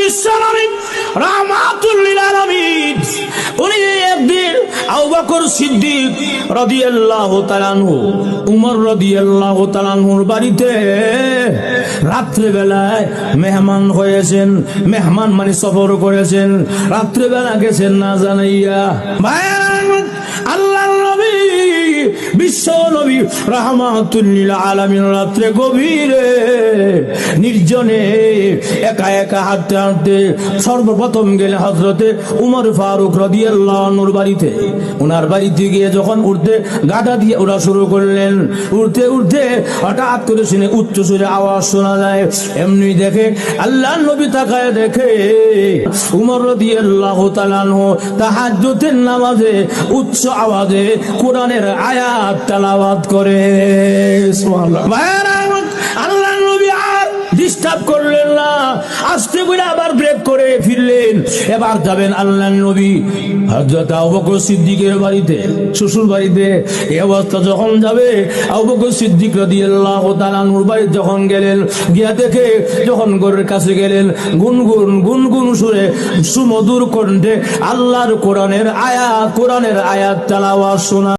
বিশ্বনবী রাহমাতুল লিল আলামিন উনি একদিন আবু বকর সিদ্দিক রাদিয়াল্লাহু তাআলা আনহু, উমর রাদিয়াল্লাহু তাআলা আনহুর বাড়িতে রাত্রে বেলায় মেহমান হয়েছেন। মেহমান মানে সফর করেছেন, রাত্রে বেলা গেছেন না জানাইয়া। আল্লাহর নবী বিশ্ব নবী রাহমাতুল লিল আলামিন রাত্রে গভীরে নির্জনে একা একা হাঁটতে হাঁটতে সর্বপ্রথম গেলে হযরতে উমর ফারুক রাদিয়াল্লাহু আনহুর বাড়িতে। ওনার বাড়িতে গিয়ে যখন উঠতে গাদা দিয়ে ওরা শুরু করলেন, উঠতে উঠতে হঠাৎ করে শুনে উচ্চ সুরে আওয়াজ শোনা যায়। এমনি দেখে আল্লাহর নবী তাকায় দেখে উমর রাদিয়াল্লাহু তাআলা আনহু তাহাজ্জুদের নামাজে উচ্চ আওয়াজে কোরআনের আয়াত তেলাওয়াত করে। সুবহানাল্লাহ। আল্লাহর নবী আর ডিস্টার্ব করলেন না, আস্তে করে আবার ব্রেক করে ফিরলেন। এবার যাবেন আল্লাহর নবী হযরত আবু বকর সিদ্দিকের বাড়িতে, শ্বশুর বাড়িতে। এই অবস্থা যখন যাবে আবু বকর সিদ্দিক রাদিয়াল্লাহু তাআলা আনহুর বাড়িতে যখন গেলেন, গিয়া দেখে যখন ঘরের কাছে গেলেন, গুনগুন গুনগুন সুরে সুমধুর কণ্ঠে আল্লাহর কোরআনের আয়াত তেলাওয়াত শোনা।